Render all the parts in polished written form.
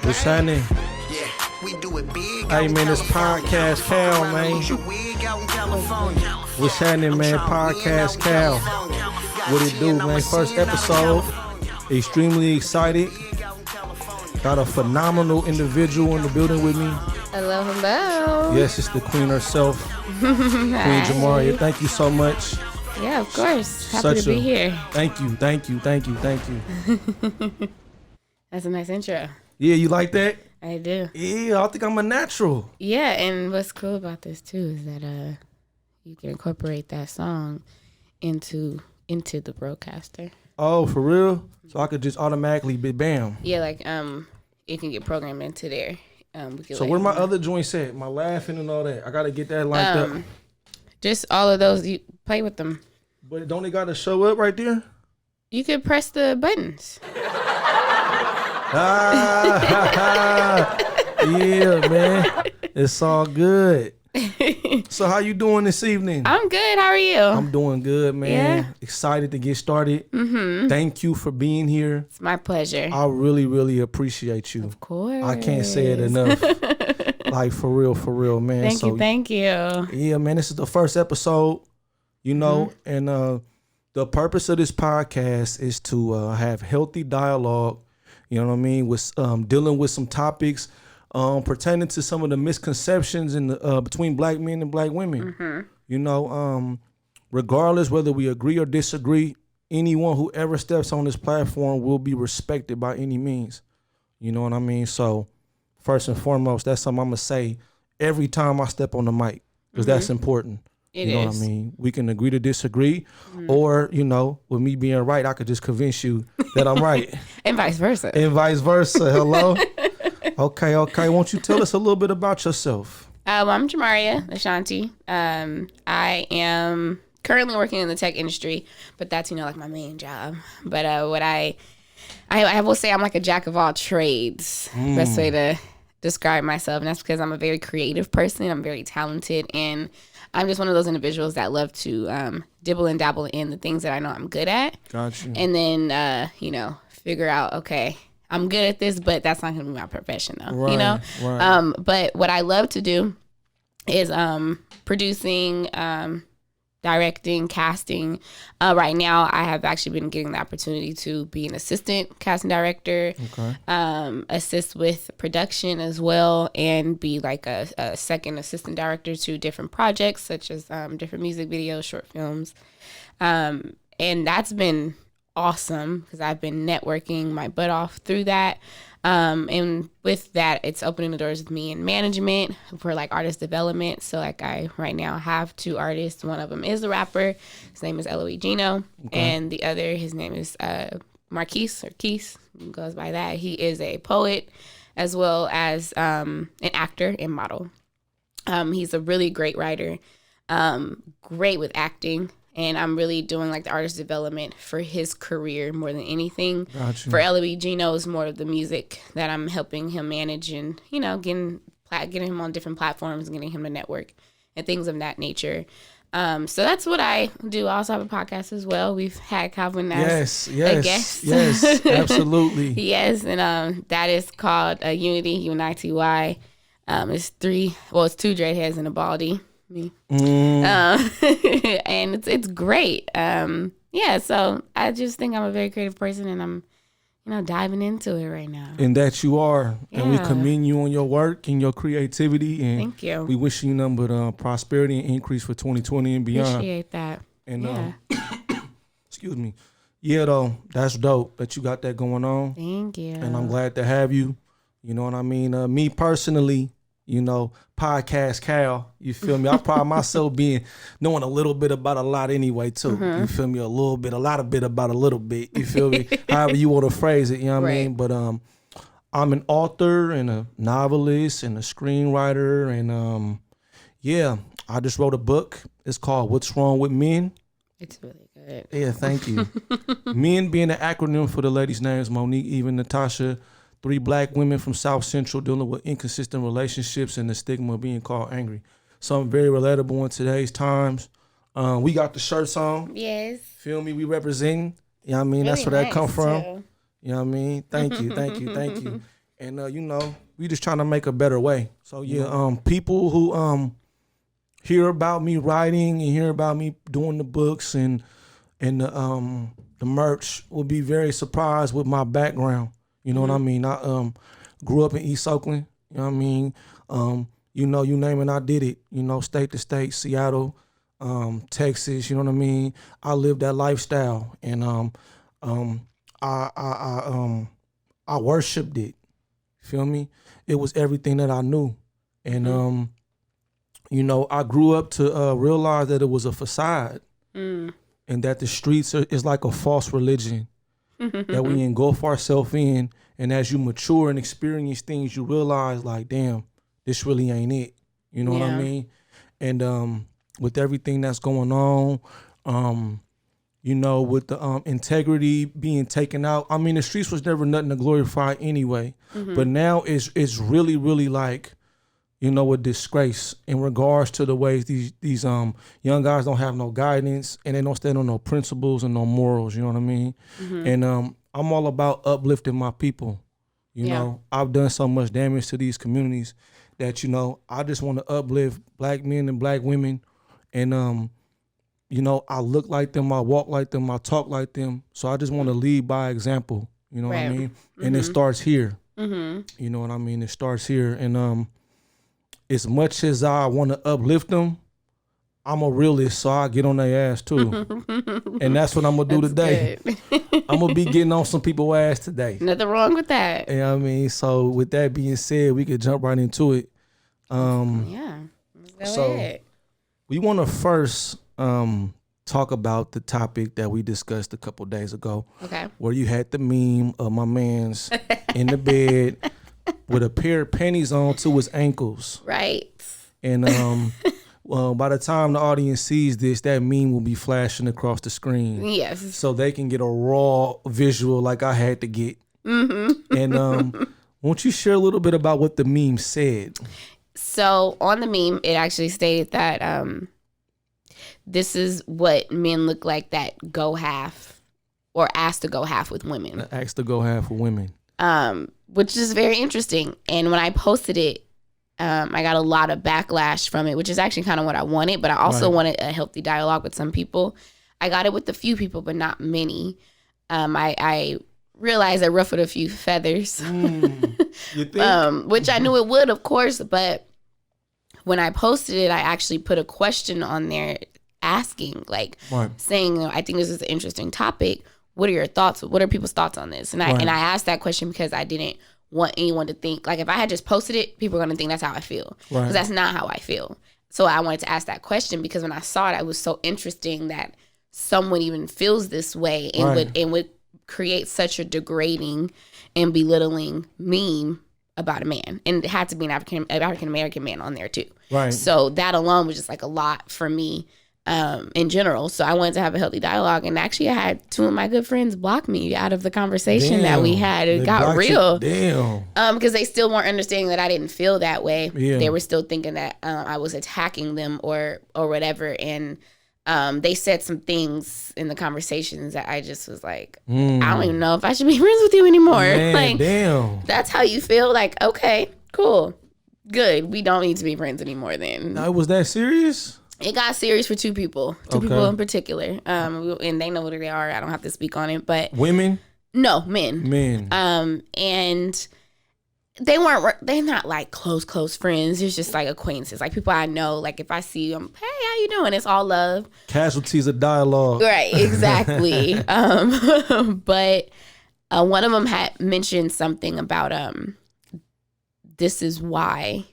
What's happening? Hey man, this podcast Cal, man. What's happening, man? Podcast Cal. What it do, man? First episode. Extremely excited. Got a phenomenal individual in the building with me. Hello, hello. Yes, it's the queen herself, Queen Jhamaria. Thank you so much. Yeah, of course. Happy to be here. Thank you. That's a nice intro. Yeah, you like that? I do. Yeah, I think I'm a natural. Yeah, and what's cool about this too is that you can incorporate that song into the broadcaster. Oh, for real? So I could just automatically be bam. Yeah, like it can get programmed into there. So where my other joints at? My laughing and all that. I gotta get that lined up. Just all of those. You play with them. But don't they gotta show up right there? You could press the buttons. Yeah, man. It's all good. So how you doing this evening? I'm good. How are you? I'm doing good, man. Yeah. Excited to get started. Mm-hmm. Thank you for being here. It's my pleasure. I really, really appreciate you. Of course. I can't say it enough. Like, for real, man. Thank you. Yeah, man, this is the first episode, you know, and the purpose of this podcast is to have healthy dialogue, you know what I mean, with dealing with some topics pertaining to some of the misconceptions in the between black men and black women. Mm-hmm. You know, regardless whether we agree or disagree, anyone who ever steps on this platform will be respected by any means. You know what I mean? So first and foremost, that's something I'm going to say every time I step on the mic, because that's important. You know what I mean? We can agree to disagree, or, you know, with me being right, I could just convince you that I'm right. And vice versa. Hello? Okay. Won't you tell us a little bit about yourself? I'm Jhamaria Ashanti. I am currently working in the tech industry, but that's, like my main job. But what I will say, I'm like a jack of all trades. Best way to describe myself. And that's because I'm a very creative person. I'm very talented, and I'm just one of those individuals that love to dibble and dabble in the things that I know I'm good at. Gotcha. And then, figure out, okay, I'm good at this, but that's not going to be my profession, though. Right. But what I love to do is producing, directing, casting. Right now, I have actually been getting the opportunity to be an assistant casting director, assist with production as well, and be like a second assistant director to different projects, such as different music videos, short films. And that's been awesome because I've been networking my butt off through that. And with that, it's opening the doors with me in management for like artist development. So like I right now have two artists. One of them is a rapper. His name is Eloy Gino. And the other, his name is Marquise or Keese, goes by that. He is a poet as well as an actor and model. He's a really great writer, great with acting. And I'm really doing like the artist development for his career more than anything. Gotcha. For Eloy Gino is more of the music that I'm helping him manage, and getting him on different platforms and getting him to network and things of that nature. So that's what I do. I also have a podcast as well. We've had Calvin as a guest. Yes, absolutely. Yes, and that is called U.N.I.T.Y. U.N.I.T.Y. It's two dreadheads and a baldy. Me. And it's great. So I just think I'm a very creative person, and I'm diving into it right now. And that you are. Yeah. And we commend you on your work and your creativity, and thank you. We wish you nothing but prosperity and increase for 2020 and beyond. Appreciate that. And excuse me. Yeah, though, that's dope that you got that going on. Thank you. And I'm glad to have you. You know what I mean? Me personally, podcast Cal, you feel me? I pride myself being knowing a little bit about a lot anyway, too. You feel me? A lot of bit about a little bit. You feel me? However you want to phrase it, you know what I mean? But I'm an author and a novelist and a screenwriter. And I just wrote a book. It's called What's Wrong with Men? It's really good. Yeah, thank you. Men being an acronym for the ladies' names, Monique, Eva, Natasha. 3 black women from South Central dealing with inconsistent relationships and the stigma of being called angry. Something very relatable in today's times. We got the shirts on. Yes. Feel me? We representing. You know what I mean? Really That's where that come from. Too. You know what I mean? Thank you. And we just trying to make a better way. So yeah, people who hear about me writing and hear about me doing the books and the merch will be very surprised with my background. You know what I mean? I grew up in East Oakland. You know what I mean? You name it, I did it. State to state, Seattle, Texas. You know what I mean? I lived that lifestyle, and I worshipped it. Feel me? It was everything that I knew, and I grew up to realize that it was a facade, and that the streets is like a false religion that we engulf ourselves in. And as you mature and experience things, you realize, like, damn, this really ain't it. You know what I mean? And with everything that's going on, with the integrity being taken out. I mean, the streets was never nothing to glorify anyway. But now it's really, really like, a disgrace in regards to the ways these young guys don't have no guidance and they don't stand on no principles and no morals. You know what I mean? And I'm all about uplifting my people. You know, I've done so much damage to these communities that, I just want to uplift black men and black women. And, I look like them, I walk like them, I talk like them. So I just want to lead by example. You know what I mean? And it starts here. You know what I mean? It starts here. And as much as I want to uplift them, I'm a realist, so I get on their ass too. And that's what I'm going to do today. I'm going to be getting on some people's ass today. Nothing wrong with that. You know what I mean? So with that being said, we could jump right into it. Let's go ahead. We want to first talk about the topic that we discussed a couple days ago. Okay. Where you had the meme of my man's in the bed with a pair of panties on to his ankles. Right. And by the time the audience sees this, that meme will be flashing across the screen. Yes. So they can get a raw visual like I had to get. And won't you share a little bit about what the meme said? So on the meme, it actually stated that this is what men look like that go half or asked to go half with women. Asked to go half with women. Which is very interesting. And when I posted it, I got a lot of backlash from it, which is actually kind of what I wanted. But I also wanted a healthy dialogue with some people. I got it with a few people, but not many. I realized I ruffled a few feathers, you think? Which I knew it would, of course. But when I posted it, I actually put a question on there asking, saying, I think this is an interesting topic. What are your thoughts? What are people's thoughts on this? And I asked that question because I didn't want anyone to think, like, if I had just posted it, people are going to think that's how I feel. Because that's not how I feel. So I wanted to ask that question because when I saw it, it was so interesting that someone even feels this way and would create such a degrading and belittling meme about a man. And it had to be an African-American man on there too. Right. So that alone was just like a lot for me in general. So I wanted to have a healthy dialogue. And actually I had two of my good friends block me out of the conversation that we had. It got real. Because they still weren't understanding that I didn't feel that way. Yeah. They were still thinking that I was attacking them or whatever. And they said some things in the conversations that I just was like, I don't even know if I should be friends with you anymore. Man, that's how you feel? Like, okay, cool, good. We don't need to be friends anymore then. No, was that serious? It got serious for two people in particular. And they know what they are. I don't have to speak on it, but women? No, men. And they're not like close friends. It's just like acquaintances, like people I know. Like if I see them, hey, how you doing? It's all love. Casualties of dialogue. Right, exactly. But one of them had mentioned something about this is why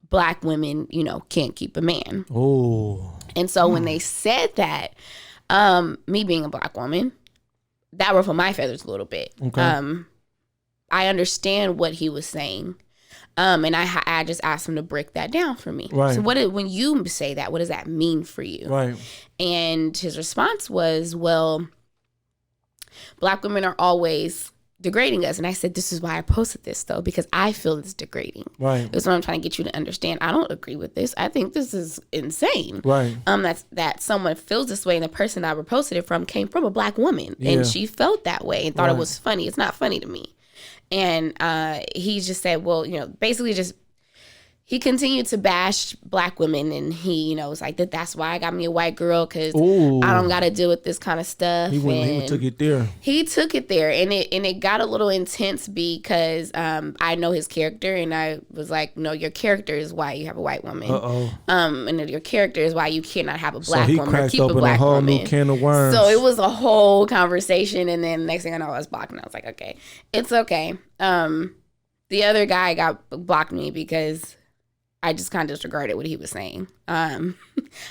Black women, can't keep a man. Oh. And so when they said that, me being a Black woman, that ruffled my feathers a little bit. Okay. I understand what he was saying. And I just asked him to break that down for me. Right. So when you say that, what does that mean for you? Right. And his response was, well, Black women are always degrading us. And I said, this is why I posted this, though, because I feel it's degrading. Right. That's what I'm trying to get you to understand. I don't agree with this. I think this is insane. Right. That someone feels this way, and the person I reposted it from came from a Black woman, and she felt that way and thought it was funny. It's not funny to me. And he just said, well, basically just he continued to bash black women, and he, was like that's why I got me a white girl, because I don't got to deal with this kind of stuff. He took it there. He took it there, and it got a little intense because I know his character, and I was like, no, your character is why you have a white woman. And your character is why you cannot have a black woman or keep a black woman. New can of worms. So it was a whole conversation, and then next thing I know, I was blocked, and I was like, okay, it's okay. The other guy blocked me because I just kind of disregarded what he was saying. I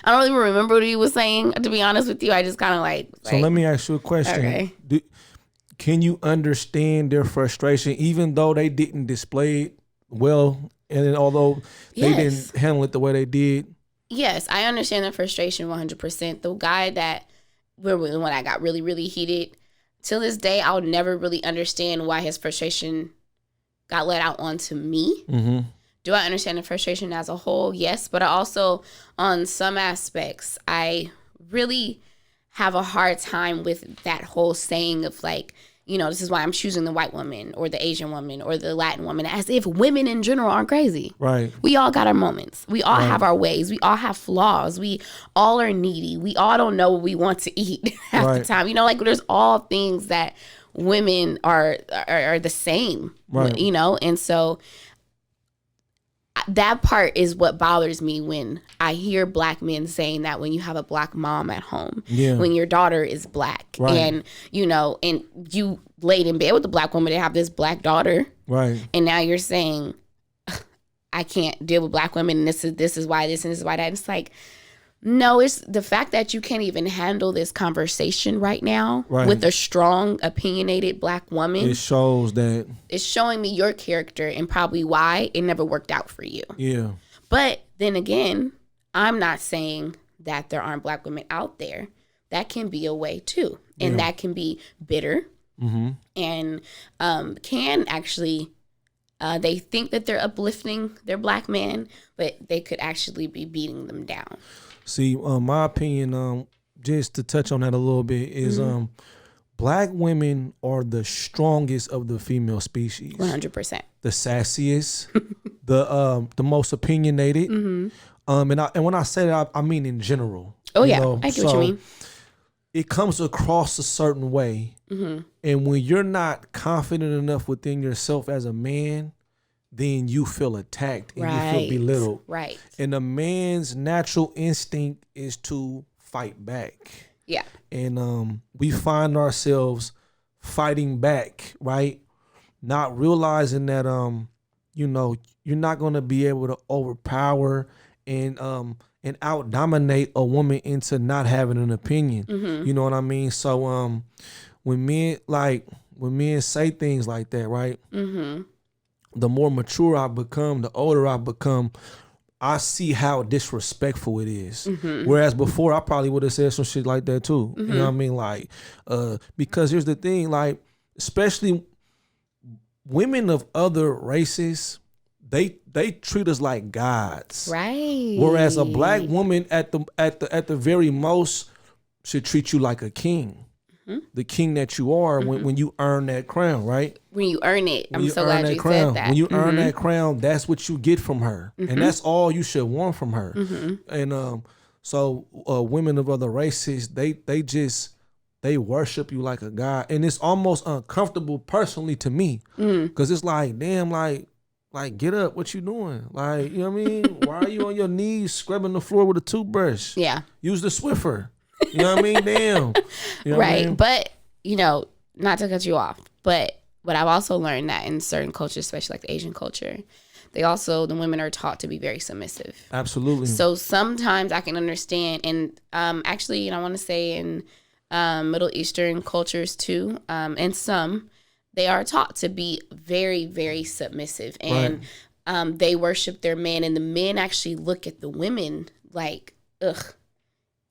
don't even remember what he was saying, to be honest with you. I just kind of like. So let me ask you a question. Okay. Can you understand their frustration, even though they didn't display it well, and although they didn't handle it the way they did? Yes, I understand the frustration 100%. The guy when I got really, really heated, till this day, I'll never really understand why his frustration got let out onto me. Mm-hmm. Do I understand the frustration as a whole? Yes, but I also, on some aspects, I really have a hard time with that whole saying of like, this is why I'm choosing the white woman or the Asian woman or the Latin woman, as if women in general aren't crazy. Right. We all got our moments. We all have our ways. We all have flaws. We all are needy. We all don't know what we want to eat half the time. There's all things that women are the same, right. And so that part is what bothers me when I hear black men saying that when you have a black mom at home, when your daughter is black, right. and and you laid in bed with a black woman to have this black daughter, right? And now you're saying I can't deal with black women, and this is why this and this is why that. And it's like, no, it's the fact that you can't even handle this conversation right now with a strong, opinionated black woman. It shows that. It's showing me your character and probably why it never worked out for you. Yeah. But then again, I'm not saying that there aren't black women out there. That can be a way too. And that can be bitter. Mm-hmm. And can actually, they think that they're uplifting their black man, but they could actually be beating them down. See, my opinion, just to touch on that a little bit, is black women are the strongest of the female species. 100%. The sassiest, the most opinionated. Mm-hmm. And when I say that, I mean in general. Oh, yeah. I get what you mean. It comes across a certain way. Mm-hmm. And when you're not confident enough within yourself as a man, then you feel attacked and you feel belittled. Right. And a man's natural instinct is to fight back. Yeah. And we find ourselves fighting back, right? Not realizing that you're not gonna be able to overpower and out dominate a woman into not having an opinion. Mm-hmm. You know what I mean? So when men say things like that, right? Mm-hmm. The more mature I become, the older I become, I see how disrespectful it is. Mm-hmm. Whereas before, I probably would have said some shit like that too. Mm-hmm. You know what I mean? Like, because here's the thing, like, especially women of other races, they treat us like gods. Right. Whereas a black woman at the very most should treat you like a king. The king that you are when you earn that crown, right? When you earn it. I'm so glad you said that. When you earn that crown, that's what you get from her. Mm-hmm. And that's all you should want from her. Mm-hmm. And so women of other races, they worship you like a god. And it's almost uncomfortable personally to me. Because it's like, damn, like get up, what you doing? Like, you know what I mean? Why are you on your knees scrubbing the floor with a toothbrush? Yeah. Use the Swiffer. You know what I mean? Damn. You know right. I mean? But, not to cut you off, but what I've also learned that in certain cultures, especially like the Asian culture, the women are taught to be very submissive. Absolutely. So sometimes I can understand, and actually, I want to say in Middle Eastern cultures too, and some, they are taught to be very, very submissive. And they worship their men, and the men actually look at the women like, ugh.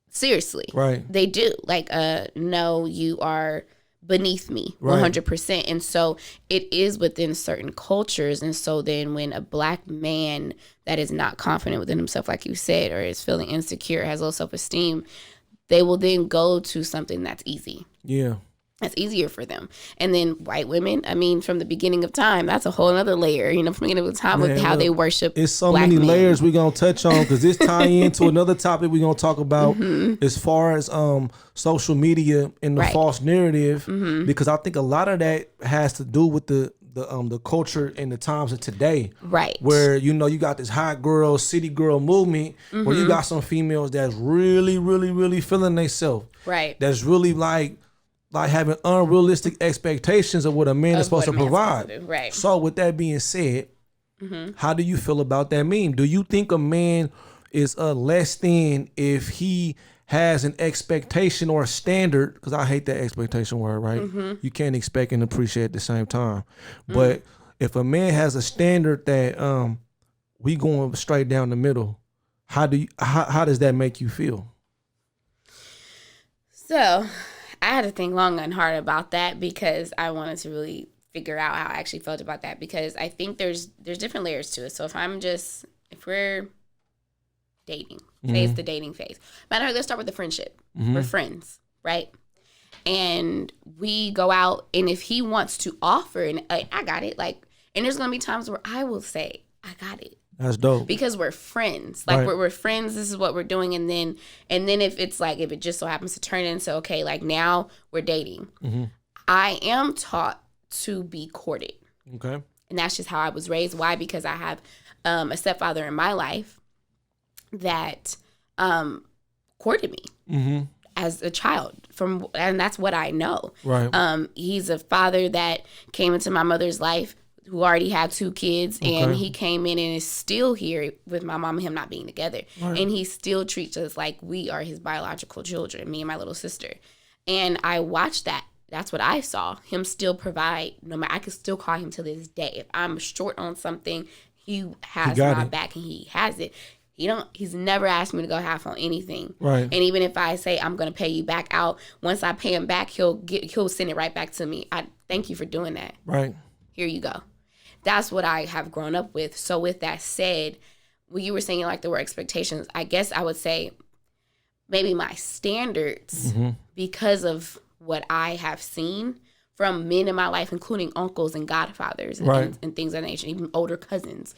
Seriously. Right. They do. Like, no, you are beneath me 100%. And so it is within certain cultures. And so then when a black man that is not confident within himself, like you said, or is feeling insecure, has low self-esteem, they will then go to something that's easy. Yeah. That's easier for them. And then white women, I mean, from the beginning of time, that's a whole other layer, from the beginning of time with how they worship. It's so black many men. layers we're going to touch on, because this tie into another topic we're going to talk about as far as social media and the false narrative, because I think a lot of that has to do with the culture and the times of today. Right. Where, you got this hot girl, city girl movement, where you got some females that's really, really, really feeling themselves. Right. That's really like having unrealistic expectations of what a man is supposed to provide. Right. So with that being said, how do you feel about that meme? Do you think a man is less than if he has an expectation or a standard? Because I hate that expectation word, right? You can't expect and appreciate at the same time. But if a man has a standard that we going straight down the middle, how does that make you feel? So I had to think long and hard about that, because I wanted to really figure out how I actually felt about that, because I think there's different layers to it. So if we're dating, say it's the dating phase. Matter of fact, let's start with the friendship. We're friends, right? And we go out, and if he wants to offer, and I got it, and there's gonna be times where I will say, I got it. That's dope. Because we're friends. We're friends. This is what we're doing. And then if it's if it just so happens to turn into, okay, now we're dating. I am taught to be courted. Okay. And that's just how I was raised. Why? Because I have a stepfather in my life that courted me as a child, and that's what I know. Right. He's a father that came into my mother's life, who already had 2 kids, and he came in and is still here with my mom and him not being together. Right. And he still treats us like we are his biological children, me and my little sister. And I watched that. That's what I saw. Him still provide. No matter, I can still call him to this day. If I'm short on something, he has my back, and he has it. He's never asked me to go half on anything. Right. And even if I say I'm going to pay you back out, once I pay him back, he'll send it right back to me. I thank you for doing that. Right. Here you go. That's what I have grown up with. So with that said, when you were saying there were expectations, I guess I would say maybe my standards, because of what I have seen from men in my life, including uncles and godfathers and things of that nature, even older cousins,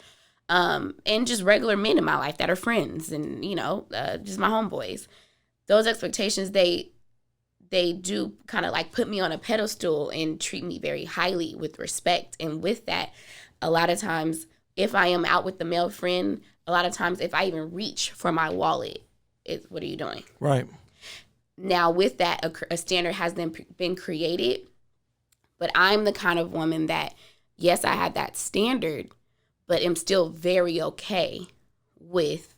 and just regular men in my life that are friends and, just my homeboys. Those expectations, they do kind of put me on a pedestal and treat me very highly with respect. And with that, a lot of times, if I am out with the male friend, a lot of times if I even reach for my wallet, it's, what are you doing? Right. Now, with that, a standard has then been created, but I'm the kind of woman that, yes, I had that standard, but am still very okay with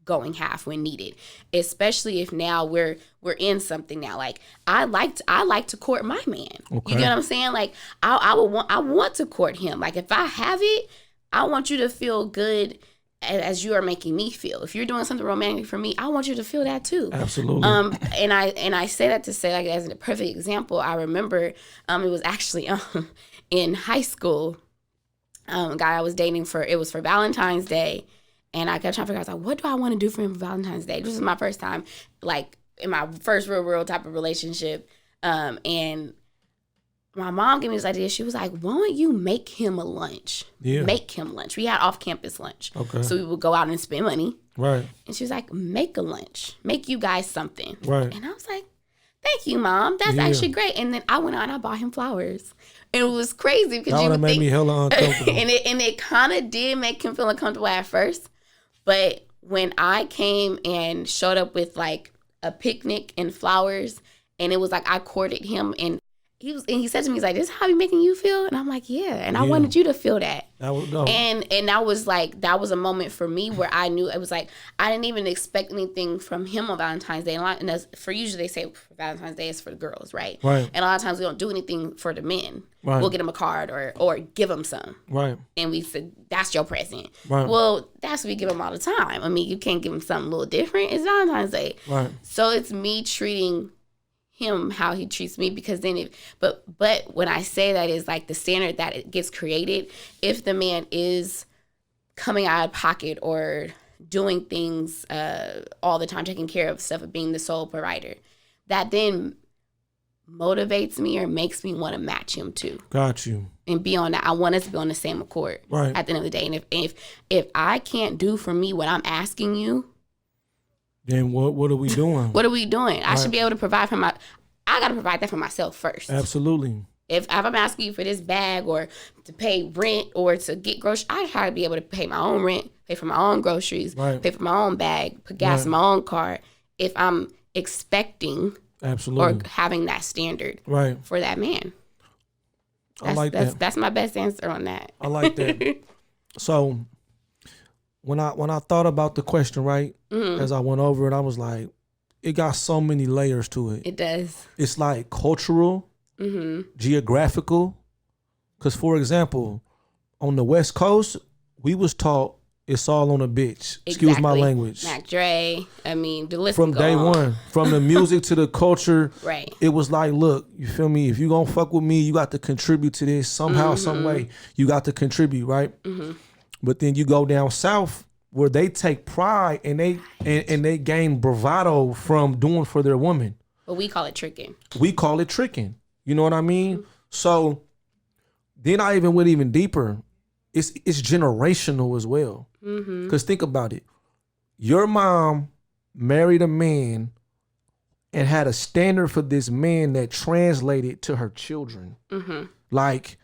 going half when needed, especially if now we're in something now. I like to court my man. Okay. You get what I'm saying? I want to court him. If I have it, I want you to feel good as you are making me feel. If you're doing something romantic for me, I want you to feel that too. Absolutely. And I say that to say, as a perfect example, I remember it was actually in high school, a guy I was dating for Valentine's Day. And I kept trying to figure out, I was what do I want to do for him for Valentine's Day? This was my first time, in my first real type of relationship. And my mom gave me this idea. She was like, why don't you make him a lunch? Yeah. Make him lunch. We had off-campus lunch. Okay. So we would go out and spend money. Right. And she was like, make a lunch. Make you guys something. Right. And I was like, thank you, Mom. That's actually great. And then I went out and I bought him flowers. And it was crazy because you would made me hella uncomfortable. and it kind of did make him feel uncomfortable at first. But when I came and showed up with a picnic and flowers, and it was I courted him, and he said to me, he's like, this is how he making you feel? And I'm like, yeah. And I wanted you to feel that. That was dope. And that was that was a moment for me where I knew it was I didn't even expect anything from him on Valentine's Day. And that's, for usually they say for Valentine's Day is for the girls, right? Right. And a lot of times we don't do anything for the men. Right. We'll get them a card or give them some. Right. And we said, that's your present. Right. Well, that's what we give them all the time. I mean, you can't give them something a little different. It's Valentine's Day. Right. So it's me treating him how he treats me, because then but when I say that is the standard that it gets created, if the man is coming out of pocket or doing things all the time, taking care of stuff, of being the sole provider, that then motivates me or makes me want to match him too. Got you. And be on that. I want us to be on the same accord Right. at the end of the day. And if I can't do for me what I'm asking you, then what are we doing? what are we doing? I should be able to provide for I got to provide that for myself first. Absolutely. If I'm asking you for this bag or to pay rent or to get groceries, I try to be able to pay my own rent, pay for my own groceries, pay for my own bag, put gas in my own car. If I'm expecting Absolutely. or having that standard for that man. I like that. That's my best answer on that. I like that. So when I thought about the question, right, as I went over it, I was like, it got so many layers to it. It does. It's like cultural, geographical. Because, for example, on the West Coast, we was taught it's all on a bitch. Excuse my language. Mac Dre. I mean, the list from day one, from the music to the culture, it was like, look, you feel me? If you gonna fuck with me, you got to contribute to this somehow, some way. You got to contribute, right? But then you go down south where they take pride and they gain bravado from doing for their woman. But we call it tricking. We call it tricking. You know what I mean? So then I even went even deeper. It's generational as well. Because think about it. Your mom married a man and had a standard for this man that translated to her children. Like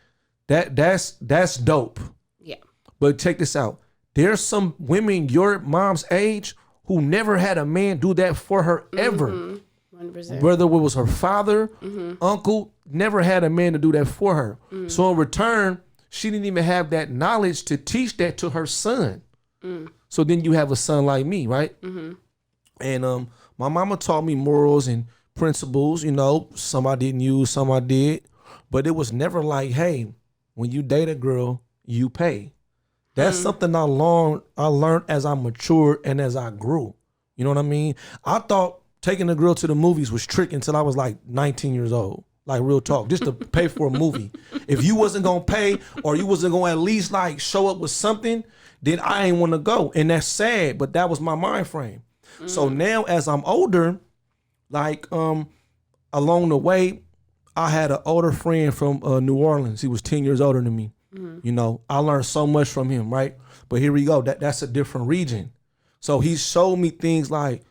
that's dope. Yeah. But check this out. There's some women your mom's age who never had a man do that for her ever. 100%. Whether it was her father, uncle, never had a man to do that for her. So in return, she didn't even have that knowledge to teach that to her son. So then you have a son like me, right? And my mama taught me morals and principles, you know, some I didn't use, some I did. But it was never like, hey, when you date a girl, you pay. That's something I learned as I matured and as I grew. You know what I mean? I thought taking a girl to the movies was trick until I was like 19 years old. Like real talk, just to pay for a movie. If you wasn't gonna pay or you wasn't gonna at least like show up with something, then I ain't want to go. And that's sad, but that was my mind frame. So now as I'm older, like along the way, I had an older friend from New Orleans. He was 10 years older than me. You know, I learned so much from him, right? But here we go. That's a different region. So he showed me things like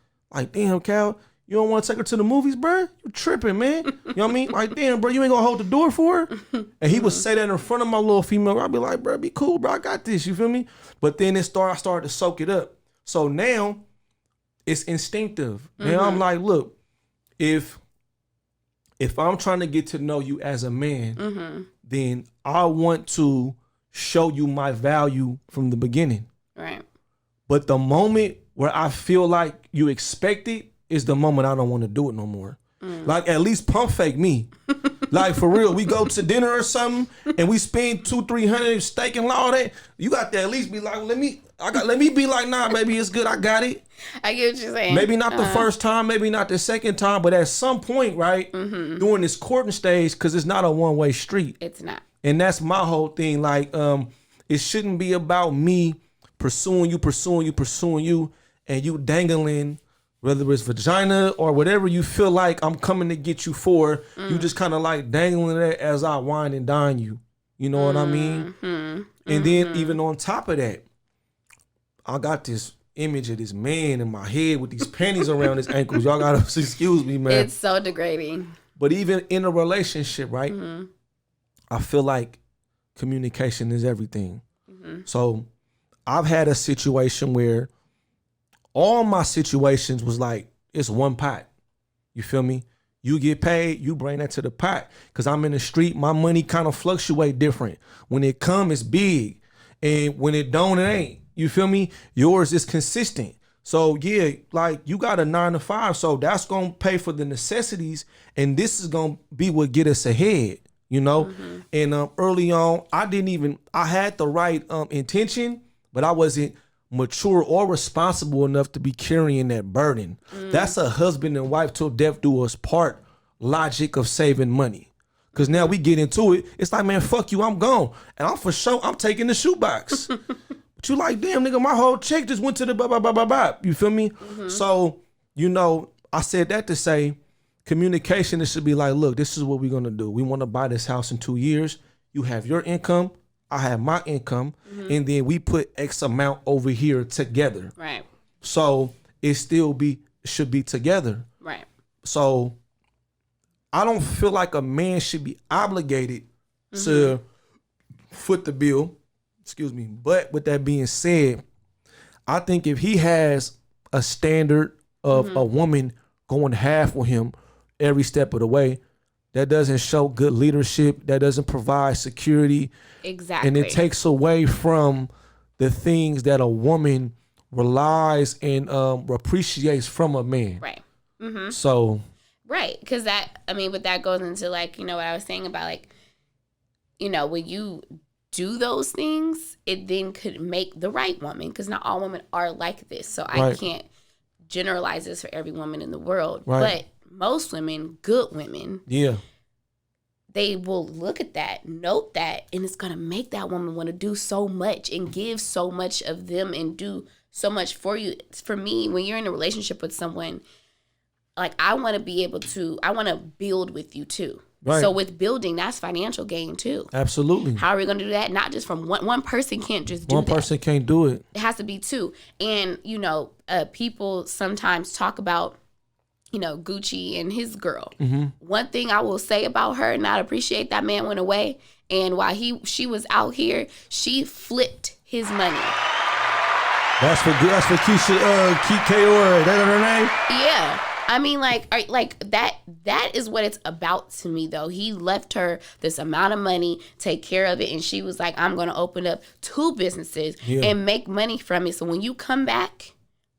damn, Cal, you don't want to take her to the movies, bro? You tripping, man. You know what I mean? Like, damn, bro, you ain't gonna hold the door for her? And he would say that in front of my little female. I'd be like, bro, be cool, bro. I got this. You feel me? But then I started to soak it up. So now it's instinctive. Now I'm like, look, if I'm trying to get to know you as a man, then I want to show you my value from the beginning. Right. But the moment where I feel like you expect it is the moment I don't want to do it no more. Like, at least pump fake me. Like, for real, we go to dinner or something and we spend $200-300 steak and all that. You got to at least be like, let me be like, nah, baby, it's good. I got it. I get what you're saying. Maybe not the first time, maybe not the second time, but at some point, right, during this courting stage, because it's not a one-way street. It's not. And that's my whole thing. Like, it shouldn't be about me pursuing you, and you dangling, whether it's vagina or whatever you feel like I'm coming to get you for. You just kind of like dangling it as I wine and dine you. You know what I mean? And then even on top of that, I got this image of this man in my head with these panties around his ankles. Y'all gotta excuse me, man. It's so degrading. But even in a relationship, right? I feel like communication is everything. So I've had a situation where all my situations was like, it's one pot. You feel me? You get paid, you bring that to the pot. Because I'm in the street, my money kind of fluctuate different. When it come, it's big. And when it don't, it ain't. You feel me? Yours is consistent. So yeah, like you got a 9 to 5. So that's going to pay for the necessities. And this is going to be what get us ahead, you know? And early on, I had the right intention, but I wasn't mature or responsible enough to be carrying that burden. That's a husband and wife till death do us part logic of saving money. Cause now we get into it. It's like, man, fuck you, I'm gone. And I'm taking the shoebox. But you like, damn, nigga, my whole check just went to the blah, blah, blah, blah, blah. You feel me? So, you know, I said that to say Communication, it should be like, look, this is what we're gonna do. We want to buy this house in 2 years. You have your income, I have my income, and then we put X amount over here together. Right. So it should be together. Right. So I don't feel like a man should be obligated to foot the bill. Excuse me. But with that being said, I think if he has a standard of a woman going half with him every step of the way, that doesn't show good leadership. That doesn't provide security. Exactly. And it takes away from the things that a woman relies and appreciates from a man. Right. So. Right. Because but that goes into like, what I was saying about like, when you do those things, it then could make the right woman, because not all women are like this. So I can't generalize this for every woman in the world. Right. But most women, good women, they will look at that, note that, and it's going to make that woman want to do so much and give so much of them and do so much for you. For me, when you're in a relationship with someone, like I want to build with you too. Right. So with building, that's financial gain too. Absolutely. How are we going to do that? Not just from one person can't just do that. One person can't do it. It has to be two. And, people sometimes talk about, Gucci and his girl. One thing I will say about her, and I appreciate that man went away, and while she was out here, she flipped his money. That's for Keisha Kayor. That her name? Yeah. I mean, like that is what it's about to me, though. He left her this amount of money, take care of it, and she was like, I'm going to open up 2 businesses and make money from it. So when you come back,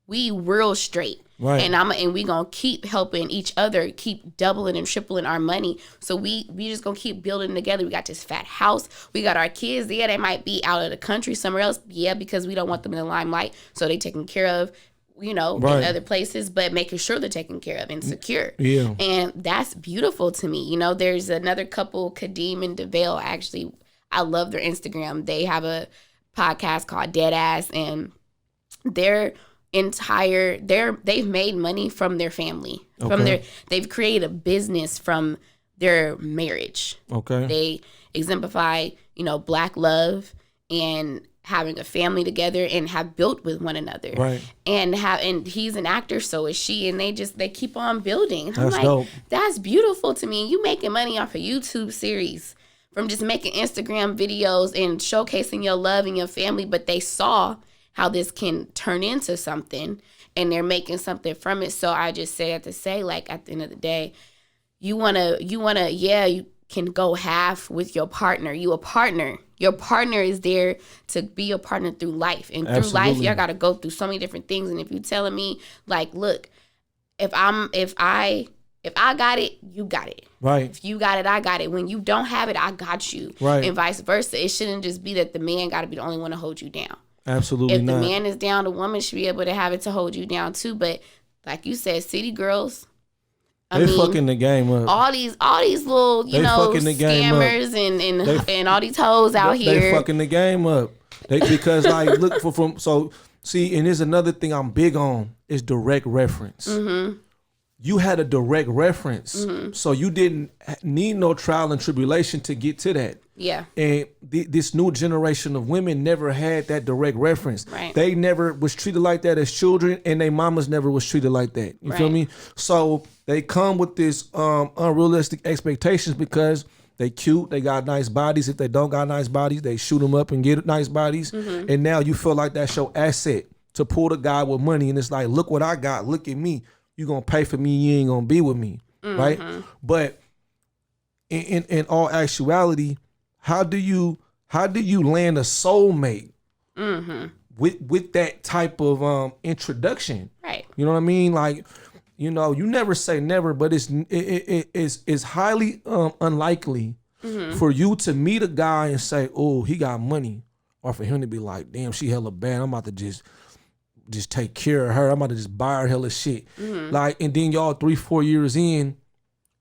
we real straight. Right. And we going to keep helping each other, keep doubling and tripling our money. So we just going to keep building together. We got this fat house. We got our kids. Yeah, they might be out of the country somewhere else. Yeah, because we don't want them in the limelight. So they taken care of. In other places, but making sure they're taken care of and secure. Yeah. And that's beautiful to me. There's another couple, Kadeem and DeVale, actually, I love their Instagram. They have a podcast called Dead Ass, and they've made money from their family. Okay. They've created a business from their marriage. Okay. They exemplify, Black love and having a family together and have built with one another. Right. And he's an actor, so is she, and they keep on building. And I'm like, dope. That's beautiful to me. You making money off a YouTube series from just making Instagram videos and showcasing your love and your family, but they saw how this can turn into something and they're making something from it. So I just say that to say, like, at the end of the day, you can go half with your partner. You a partner. Your partner is there to be your partner through life. And through life, y'all got to go through so many different things. And if you telling me, like, look, if I got it, you got it. Right. If you got it, I got it. When you don't have it, I got you. Right. And vice versa. It shouldn't just be that the man got to be the only one to hold you down. Absolutely not. If the man is down, the woman should be able to have it to hold you down too. But like you said, city girls, they fucking the game up. All these little, scammers and all these hoes out here. They fucking the game up. Because like look and here's another thing I'm big on is direct reference. Mm-hmm. You had a direct reference, so you didn't need no trial and tribulation to get to that. Yeah. And this new generation of women never had that direct reference. Right. They never was treated like that as children, and their mamas never was treated like that. You feel me? So they come with this unrealistic expectations because they cute, they got nice bodies. If they don't got nice bodies, they shoot them up and get nice bodies. Mm-hmm. And now you feel like that's your asset to pull the guy with money, and it's like, look what I got, look at me. You gonna pay for me, you ain't gonna be with me, right? But in all actuality, how do you land a soulmate with that type of introduction? Right. You know what I mean? Like, you never say never, but it's highly unlikely for you to meet a guy and say, oh, he got money, or for him to be like, damn, she hella bad, I'm about to just take care of her. I'm about to just buy her hella shit. Like, and then y'all 3-4 years in,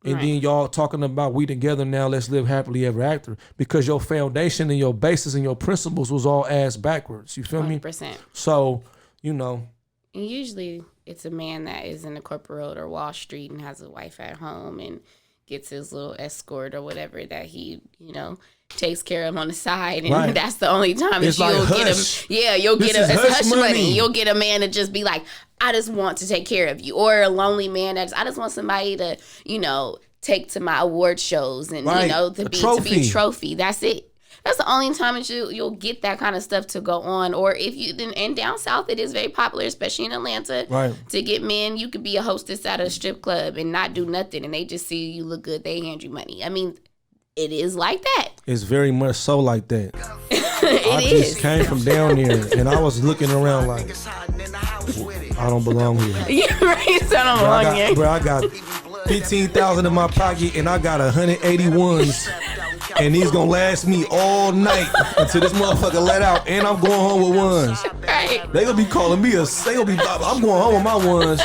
and then y'all talking about we together now, let's live happily ever after. Because your foundation and your basis and your principles was all ass backwards. You feel 100%. Me? So, And usually it's a man that is in the corporate world or Wall Street and has a wife at home and gets his little escort or whatever that he, takes care of on the side, and that's the only time that you'll get him. Yeah, you'll get it's hush money. You'll get a man to just be like, I just want to take care of you, or a lonely man that I just want somebody to, take to my award shows and to be a trophy. That's it. That's the only time that you'll get that kind of stuff to go on. Or if you and down south, it is very popular, especially in Atlanta, to get men. You could be a hostess at a strip club and not do nothing, and they just see you look good. They hand you money. I mean, it is like that. It's very much so like that. I just came from down there, and I was looking around like, I don't belong here. Yeah, right. So I don't belong here. Bro, I got 15,000 in my pocket, and I got 181s. And these gonna last me all night until this motherfucker let out, and I'm going home with ones. Right. They gonna be calling me I'm going home with my ones.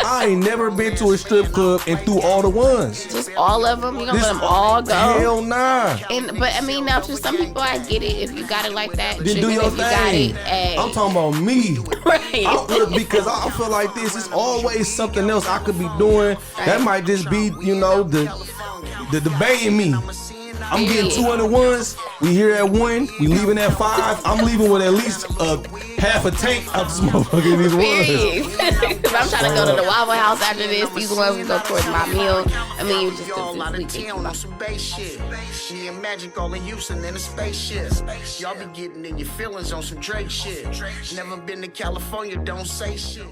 I ain't never been to a strip club and threw all the ones. Just all of them? You gonna let them all go? Hell nah. But I mean, now for some people, I get it. If you got it like that, then do your thing. Hey. I'm talking about me. Right. Because I feel like this is always something else I could be doing. Right. That might just be, the debate in me. I'm getting 200 ones. We here at 1. We leaving at 5. I'm leaving with at least half a tank out this motherfucker. These ones. Because I'm trying to go to the Waffle House after this. These ones will go towards my meal. I mean, you just y'all out of town on some base shit. Me and Magic all in Houston in a spaceship. Y'all be getting in your feelings on some Drake shit. Never been to California, don't say shit.